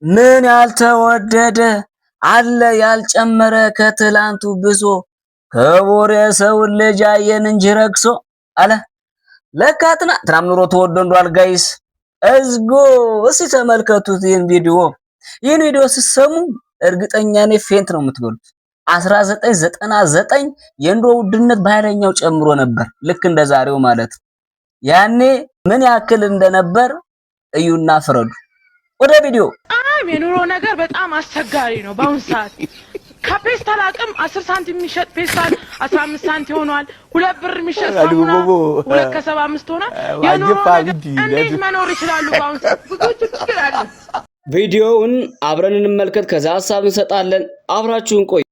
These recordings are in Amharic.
ምን ያልተወደደ አለ ያልጨመረ ከትላንቱ ብሶ ከቦሬ ሰው ልጅ አየን እንጂ ረክሶ አለ። ለካ ትናንትናም ኑሮ ተወዶ እንዷል ጋይስ። እዝጎ እስቲ ተመልከቱት ይህን ቪዲዮ። ይህን ቪዲዮ ስትሰሙ እርግጠኛ ነኝ ፌንት ነው የምትበሉት። 1999 የኑሮ ውድነት በኃይለኛው ጨምሮ ነበር፣ ልክ እንደ ዛሬው ማለት። ያኔ ምን ያክል እንደነበር እዩና ፍረዱ። ወደ ቪዲዮ። የኑሮ ነገር በጣም አስቸጋሪ ነው በአሁን ሰዓት። ከፔስታል አቅም 10 ሳንቲም የሚሸጥ ፔስታል 15 ሳንቲም ሆኗል። 2 ብር የሚሸጥ ሳሙና 2.75 ሆኗል። የኑሮ ነገር እንዴት መኖር ይችላሉ በአሁን ሰዓት? ብዙ ችግር አለ። ቪዲዮውን አብረን እንመልከት፣ ከዛ ሐሳብ እንሰጣለን። አብራችሁን ቆዩ።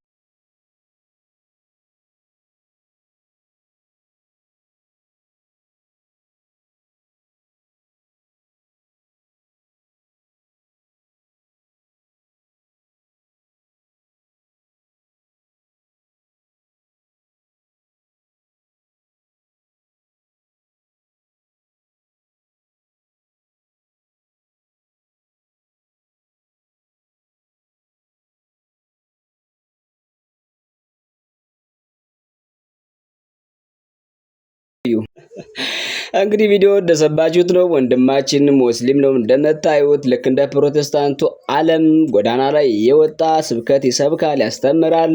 እንግዲህ ቪዲዮ እንደሰባችሁት ነው። ወንድማችን ሙስሊም ነው እንደምታዩት። ልክ እንደ ፕሮቴስታንቱ ዓለም ጎዳና ላይ የወጣ ስብከት ይሰብካል፣ ያስተምራል።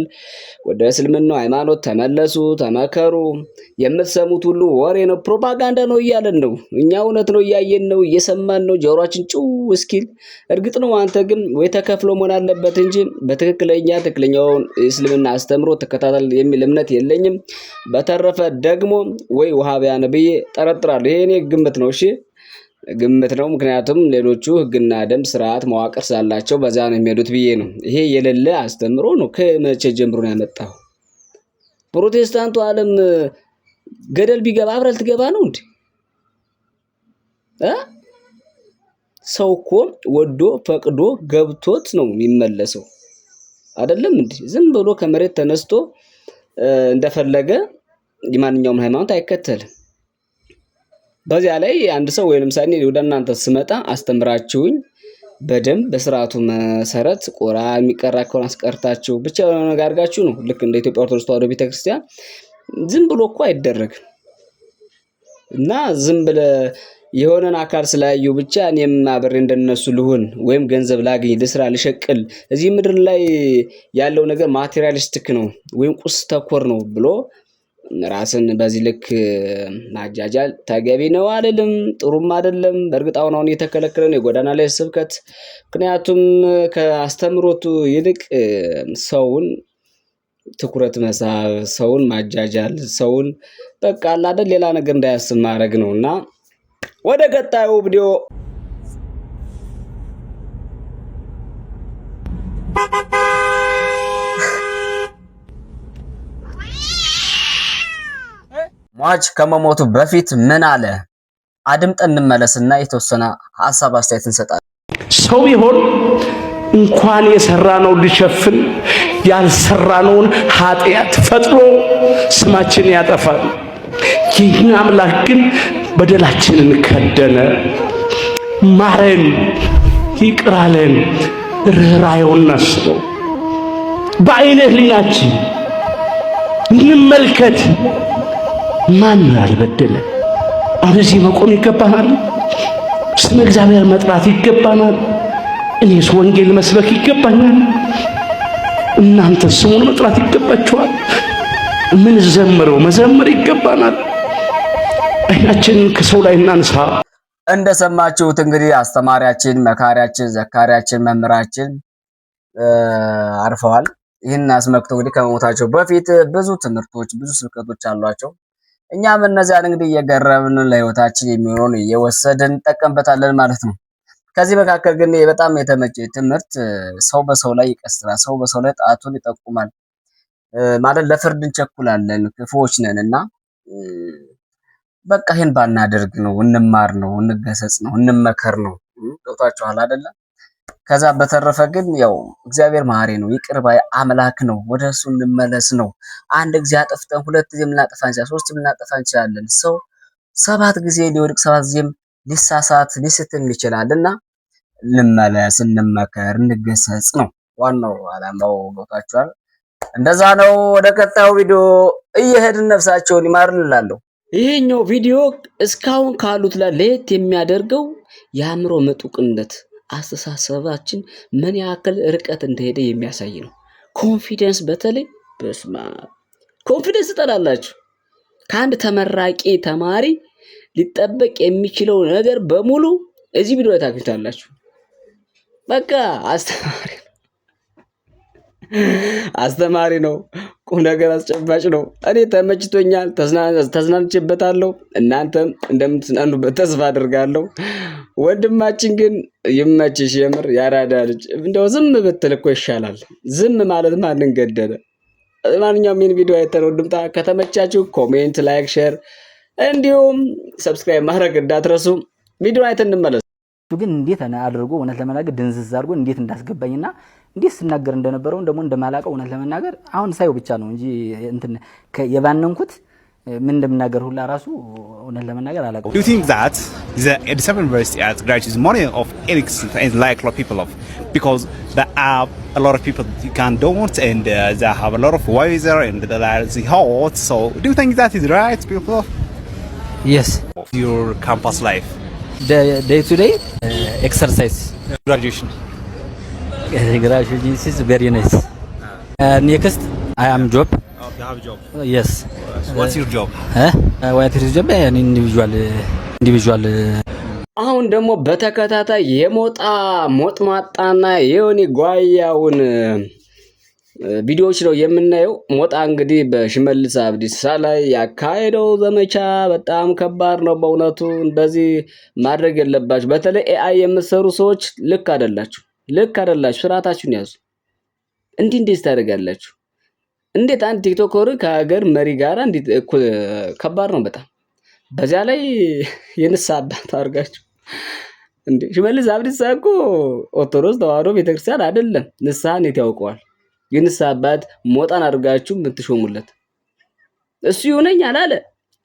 ወደ እስልምናው ሃይማኖት ተመለሱ፣ ተመከሩ። የምትሰሙት ሁሉ ወሬ ነው፣ ፕሮፓጋንዳ ነው እያለን ነው። እኛ እውነት ነው እያየን ነው፣ እየሰማን ነው፣ ጆሮአችን ጭው እስኪል። እርግጥ ነው አንተ ግን ወይ ተከፍሎ መሆን አለበት እንጂ ትክክለኛውን እስልምና አስተምሮ ተከታተል የሚል እምነት የለኝም። በተረፈ ደግሞ ወይ ውሃቢያ ነብዬ ጠረጥራለሁ። ይሄ እኔ ግምት ነው። እሺ ግምት ነው። ምክንያቱም ሌሎቹ ህግና ደንብ ስርዓት መዋቅር ስላላቸው በዛ ነው የሚሄዱት ብዬ ነው። ይሄ የሌለ አስተምሮ ነው። ከመቼ ጀምሮ ነው ያመጣው? ፕሮቴስታንቱ ዓለም ገደል ቢገባ አብረል ትገባ ነው እንዴ? ሰው እኮ ወዶ ፈቅዶ ገብቶት ነው የሚመለሰው አይደለም እንዴ? ዝም ብሎ ከመሬት ተነስቶ እንደፈለገ የማንኛውም ሃይማኖት አይከተልም። በዚያ ላይ አንድ ሰው ወይንም ሳኔ ወደ እናንተ ስመጣ አስተምራችሁኝ በደንብ በስርዓቱ መሰረት ቁራ የሚቀራ ከሆነ አስቀርታችሁ ብቻ ነገር አድርጋችሁ ነው። ልክ እንደ ኢትዮጵያ ኦርቶዶክስ ተዋሕዶ ቤተክርስቲያን ዝም ብሎ እኮ አይደረግም። እና ዝም ብለ የሆነን አካል ስላዩ ብቻ እኔም አብሬ እንደነሱ ልሁን ወይም ገንዘብ ላግኝ ልስራ ልሸቅል፣ እዚህ ምድር ላይ ያለው ነገር ማቴሪያሊስቲክ ነው ወይም ቁስ ተኮር ነው ብሎ ራስን በዚህ ልክ ማጃጃል ተገቢ ነው አይደለም፣ ጥሩም አይደለም። በእርግጥ አሁን የተከለከለ ነው የጎዳና ላይ ስብከት። ምክንያቱም ከአስተምሮቱ ይልቅ ሰውን ትኩረት መሳብ፣ ሰውን ማጃጃል፣ ሰውን በቃ አይደል ሌላ ነገር እንዳያስብ ማድረግ ነውና ወደ ቀጣዩ ቪዲዮ ሟች ከመሞቱ በፊት ምን አለ? አድምጠን እንመለስና የተወሰነ ሐሳብ አስተያየት እንሰጣለን። ሰው ቢሆን እንኳን የሰራነው ሊሸፍን ያልሰራነውን ኃጢአት ፈጥሮ ስማችን ያጠፋል። የኛ አምላክ ግን በደላችንን ከደነ፣ ማረን፣ ይቅር አለን። ርኅራኄውን እናስበው። በዓይነ ሕሊናችን እንመልከት። ማን ነው ያልበደለ? ወደዚህ መቆም ይገባናል። ስለ እግዚአብሔር መጥራት ይገባናል። እኔስ ወንጌል መስበክ ይገባኛል። እናንተ ስሙን መጥራት ይገባችኋል። ምን ዘምረው መዘመር ይገባናል። አይናችንን ከሰው ላይ እናንሳ። እንደሰማችሁት እንግዲህ አስተማሪያችን፣ መካሪያችን፣ ዘካሪያችን፣ መምህራችን አርፈዋል። ይህን አስመልክቶ እንግዲህ ከመሞታቸው በፊት ብዙ ትምህርቶች፣ ብዙ ስብከቶች አሏቸው። እኛም እነዚያን እንግዲህ እየገረብን ለህይወታችን የሚሆነውን እየወሰድን እንጠቀምበታለን ማለት ነው። ከዚህ መካከል ግን በጣም የተመቸ ትምህርት ሰው በሰው ላይ ይቀስራል፣ ሰው በሰው ላይ ጣቱን ይጠቁማል ማለት ለፍርድ እንቸኩላለን፣ ክፉዎች ነን እና በቃ ይሄን ባናደርግ ነው፣ እንማር ነው፣ እንገሰጽ ነው፣ እንመከር ነው። ገብቷችኋል አይደለም? ከዛ በተረፈ ግን ያው እግዚአብሔር መሐሪ ነው፣ ይቅር ባይ አምላክ ነው። ወደሱ እንመለስ ነው። አንድ ጊዜ አጥፍተን ሁለት ጊዜ ልናጠፋ እንችላለን፣ ሶስት ልናጠፋ እንችላለን። ሰው 7 ጊዜ ሊወድቅ 7 ጊዜም ሊሳሳት ሊስትም ይችላልና እንመለስ፣ እንመከር፣ እንገሰጽ ነው ዋናው ዓላማው። ገብቷችኋል? እንደዛ ነው። ወደ ቀጣዩ ቪዲዮ እየሄድን ነፍሳቸውን ይማርን እላለሁ። ይሄኛው ቪዲዮ እስካሁን ካሉት ላይ ለየት የሚያደርገው የአእምሮ ምጡቅነት አስተሳሰባችን ምን ያክል ርቀት እንደሄደ የሚያሳይ ነው። ኮንፊደንስ በተለይ በስማ ኮንፊደንስ ትጠላላችሁ። ከአንድ ተመራቂ ተማሪ ሊጠበቅ የሚችለው ነገር በሙሉ እዚህ ቪዲዮ ላይ ታገኙታላችሁ። በቃ አስተማሪ ነው። ቁም ነገር አስጨባጭ ነው። እኔ ተመችቶኛል፣ ተዝናንቼበታለሁ። እናንተም እንደምትዝናኑበት ተስፋ አድርጋለሁ። ወንድማችን ግን ይመችሽ፣ የምር ያራዳ ልጅ። እንደው ዝም ብትል እኮ ይሻላል። ዝም ማለት ማንን ገደለ? ማንኛውም ይህን ቪዲዮ አይተነው ድምጣ ከተመቻችሁ ኮሜንት፣ ላይክ፣ ሼር እንዲሁም ሰብስክራይብ ማድረግ እንዳትረሱ። ቪዲዮ አይተን እንመለስ። ግን እንዴት አድርጎ እውነት ለመናገር ድንዝዝ አድርጎ እንዴት እንዳስገባኝና እንዴት ስናገር እንደነበረው ደግሞ እንደማላቀው እውነት ለመናገር አሁን ሳይው ብቻ ነው እንጂ እንትን የባነንኩት ምን እንደምናገር ሁላ ራሱ እውነት ለመናገር አላቀው። Do you think that the Addis Ababa University has graduated money of ethics and like a lot of people of because there are a lot of people you can don't and they have a lot of weather and the hot, so do you think that is right, people? Yes. Your campus life, the day to day exercise, graduation is very nice. Next I am job. Oh, you have a job. Yes. What's your job? What is job? An individual. አሁን ደግሞ በተከታታይ የሞጣ ሞጥማጣና የዮኒ ጓያውን ቪዲዮዎች ነው የምናየው። ሞጣ እንግዲህ በሽመልስ አብዲሳ ላይ ያካሄደው ዘመቻ በጣም ከባድ ነው በእውነቱ። እንደዚህ ማድረግ የለባችሁ። በተለይ ኤአይ የምትሰሩ ሰዎች ልክ አይደላችሁ። ስርዓታችሁን ያዙ። እንዴት ታደርጋላችሁ? እንዴት አንድ ቲክቶከር ከሀገር መሪ ጋር እንዴት እኩል? ከባድ ነው በጣም። በዚያ ላይ የንስሐ አባት አድርጋችሁ እንዴ! ሽመልስ አብዲሳ እኮ ኦርቶዶክስ ተዋህዶ ቤተክርስቲያን አይደለም። ንስሐን እንዴት ያውቀዋል? የንስሐ አባት ሞጣን አድርጋችሁ የምትሾሙለት እሱ ይሁነኝ አላለ፣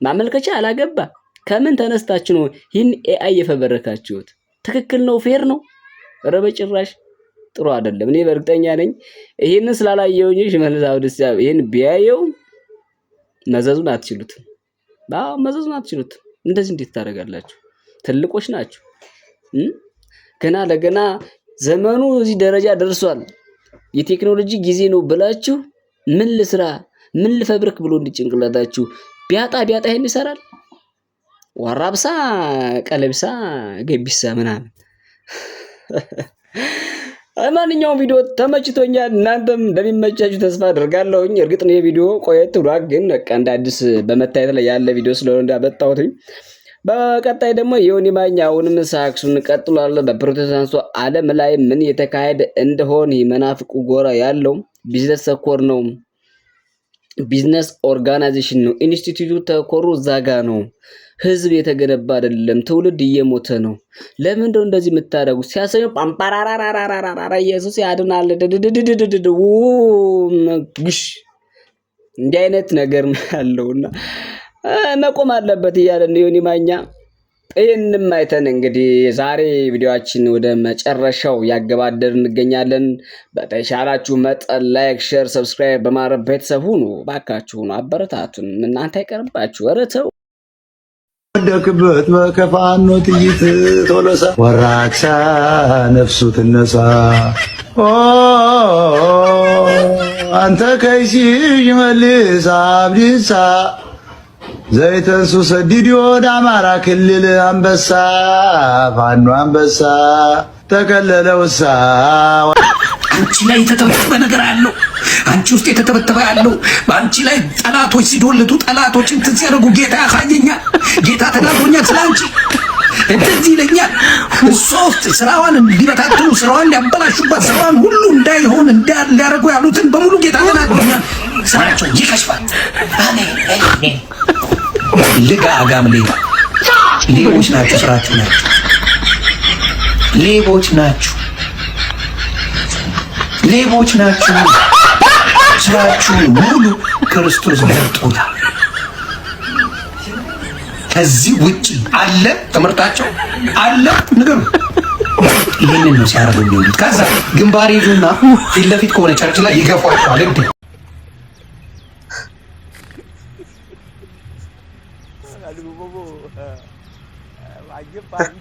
ማመልከቻ አላገባ። ከምን ተነስታችሁ ነው ይህን ኤአይ የፈበረካችሁት? ትክክል ነው? ፌር ነው? ኧረ በጭራሽ ጥሩ አይደለም። እኔ በእርግጠኛ ነኝ ይሄንን ስላላየው ሽመልስ አብዲሳ ይሄን ቢያየው መዘዙን አትችሉትም። መዘዙን አትችሉትም። እንደዚህ እንዴት ታደርጋላችሁ? ትልቆች ናችሁ። ገና ለገና ዘመኑ እዚህ ደረጃ ደርሷል። የቴክኖሎጂ ጊዜ ነው ብላችሁ ምን ልስራ ምን ልፈብርክ ብሎ እንዲጭንቅላታችሁ ቢያጣ ይሄን ይሰራል። ወራብሳ ቀለብሳ ገቢሳ ምናምን። ማንኛውም ቪዲዮ ተመችቶኛል። እናንተም እንደሚመቻችሁ ተስፋ አደርጋለሁኝ። እርግጥ ነው የቪዲዮ ቆየት ብሏል፣ ግን በቃ እንደ አዲስ በመታየት ላይ ያለ ቪዲዮ ስለሆነ እንዳበጣሁትኝ። በቀጣይ ደግሞ ዮኒ ማኛ አሁንም ሳክሱን ቀጥሏል። በፕሮቴስታንቱ ዓለም ላይ ምን የተካሄደ እንደሆነ መናፍቁ ጎራ ያለው ቢዝነስ ተኮር ነው። ቢዝነስ ኦርጋናይዜሽን ነው። ኢንስቲትዩት ተኮሩ ዛጋ ነው። ህዝብ የተገነባ አይደለም። ትውልድ እየሞተ ነው። ለምን እንደው እንደዚህ የምታደርጉት? ሲያሰኙ ፓምፓራራራራራ ኢየሱስ ያድናል ግሽ እንዲህ አይነት ነገር ያለውና መቆም አለበት እያለ ነው ዮኒ ማኛ። ይህንም አይተን እንግዲህ ዛሬ ቪዲዮአችን ወደ መጨረሻው ያገባደር እንገኛለን። በተሻላችሁ መጠን ላይክ፣ ሼር፣ ሰብስክራይብ በማድረግ ቤተሰብ ሁኑ። ባካችሁ ሁኑ፣ አበረታቱን። እናንተ አይቀርባችሁ። ኧረ ተው ወደክበት በከፋኖ ጥይት ቶሎሳ ወራክሳ ነፍሱ ትነሳ አንተ ከይሲ ሽመልስ አብዲሳ ዘይተንሱ ሰዲድ ወደ አማራ ክልል አንበሳ ፋኖ አንበሳ ተከለለውሳ አንቺ ላይ የተተበተበ ነገር አለው። አንቺ ውስጥ የተተበተበ ያለው በአንቺ ላይ ጠላቶች ሲዶልቱ ጠላቶች እንትን ሲያደርጉ ጌታ ያሳየኛል። ጌታ ተናግሮኛል ስላንቺ እንደዚህ ይለኛል። እሷ ውስጥ ስራዋን እንዲበታትኑ ስራዋን ሊያበላሹባት ስራዋን ሁሉ እንዳይሆን ሊያደርጉ ያሉትን በሙሉ ጌታ ተናግሮኛል። ስራቸው ይከሽፋል። አሜን። ልጋ አጋም ሌቦች ናቸው። ስራችሁ ናቸው። ሌቦች ናችሁ። ስራችሁ ሙሉ ክርስቶስ ገልጦታል። ከዚህ ውጪ አለ ትምህርታቸው አለ ንገሩ። ይህንን ነው ሲያደርጉ የሚውሉት። ከዛ ግንባር ይዙና ፊት ለፊት ከሆነ ቸርች ላይ ይገፏቸዋል። እንዴ Aduh, bobo. Wajib pagi.